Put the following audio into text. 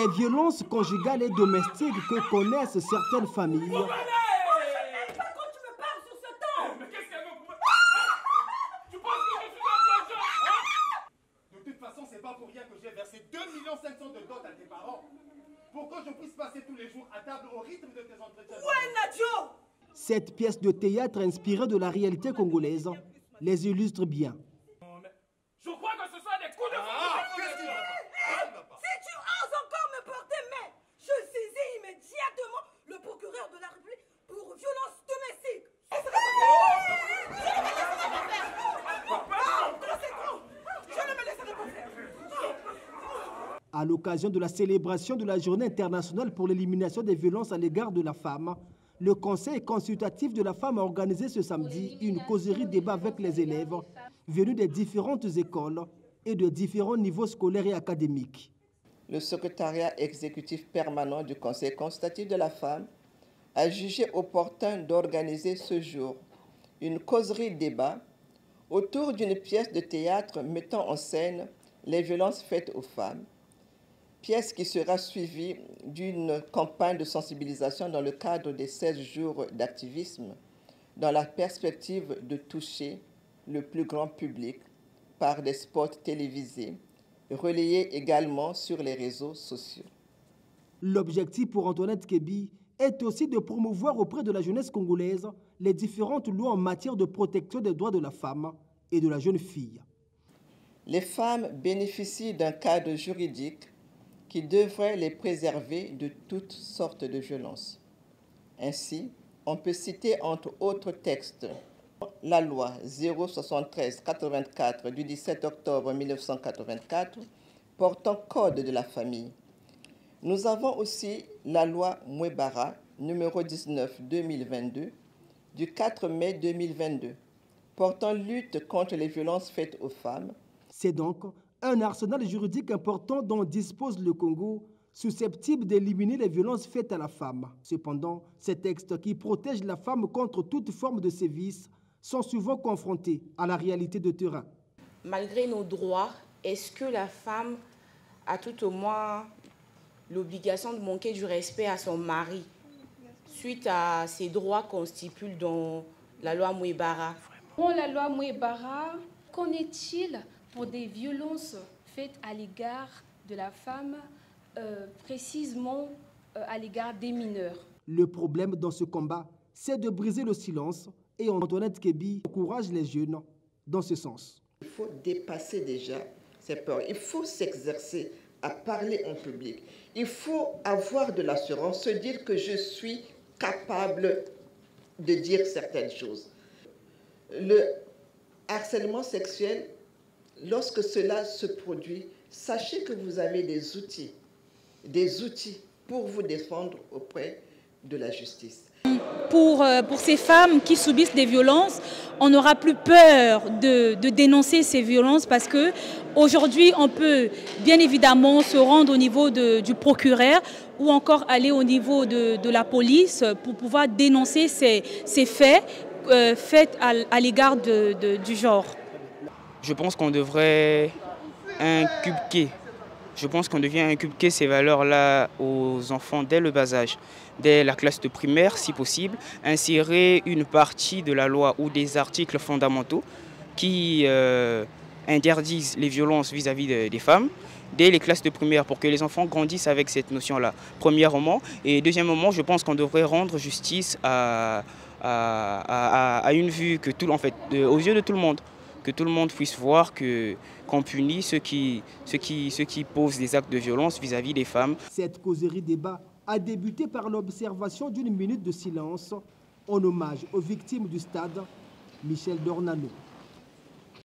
violences conjugales et domestiques que connaissent certaines familles. Pour que je puisse passer tous les jours à table au rythme de tes entretiens. Cette pièce de théâtre inspirée de la réalité congolaise les illustre bien. Je crois que ce soit des coups de Si tu oses encore me porter main, je saisis immédiatement le procureur de la République pour violence domestique. Je ne me laisserai pas faire. À l'occasion de la célébration de la Journée internationale pour l'élimination des violences à l'égard de la femme, le Conseil consultatif de la femme a organisé ce samedi une causerie débat avec les élèves venus des différentes écoles et de différents niveaux scolaires et académiques. Le secrétariat exécutif permanent du Conseil consultatif de la femme a jugé opportun d'organiser ce jour une causerie débat autour d'une pièce de théâtre mettant en scène les violences faites aux femmes, pièce qui sera suivie d'une campagne de sensibilisation dans le cadre des 16 jours d'activisme, dans la perspective de toucher le plus grand public par des spots télévisés, relayés également sur les réseaux sociaux. L'objectif pour Antoinette Kebi est aussi de promouvoir auprès de la jeunesse congolaise les différentes lois en matière de protection des droits de la femme et de la jeune fille. Les femmes bénéficient d'un cadre juridique qui devrait les préserver de toutes sortes de violences. Ainsi, on peut citer entre autres textes la loi 073-84 du 17 octobre 1984 portant code de la famille. Nous avons aussi la loi Mouebara numéro 19-2022 du 4 mai 2022 portant lutte contre les violences faites aux femmes. C'est donc un arsenal juridique important dont dispose le Congo, susceptible d'éliminer les violences faites à la femme. Cependant, ces textes qui protègent la femme contre toute forme de sévices sont souvent confrontés à la réalité de terrain. Malgré nos droits, est-ce que la femme a tout au moins l'obligation de manquer du respect à son mari suite à ces droits qu'on stipule dans la loi Mouebara? Dans la loi Mouebara, qu'en est-il pour des violences faites à l'égard de la femme, précisément à l'égard des mineurs? Le problème dans ce combat, c'est de briser le silence et Antoinette Kebi encourage les jeunes dans ce sens. Il faut dépasser déjà ces peurs. Il faut s'exercer à parler en public. Il faut avoir de l'assurance, se dire que je suis capable de dire certaines choses. Le harcèlement sexuel, lorsque cela se produit, sachez que vous avez des outils pour vous défendre auprès de la justice. Pour ces femmes qui subissent des violences, on n'aura plus peur de dénoncer ces violences parce qu'aujourd'hui, on peut bien évidemment se rendre au niveau du procureur ou encore aller au niveau de la police pour pouvoir dénoncer ces faits à l'égard du genre. Je pense qu'on devrait inculquer. Je pense qu'on devient inculquer ces valeurs-là aux enfants dès le bas âge, dès la classe de primaire si possible, insérer une partie de la loi ou des articles fondamentaux qui interdisent les violences vis-à-vis des femmes dès les classes de primaire pour que les enfants grandissent avec cette notion-là, premièrement. Et deuxièmement, je pense qu'on devrait rendre justice à une vue que aux yeux de tout le monde. Que tout le monde puisse voir qu'on punit ceux qui posent des actes de violence vis-à-vis des femmes. Cette causerie débat a débuté par l'observation d'une minute de silence en hommage aux victimes du stade Michel Dornano.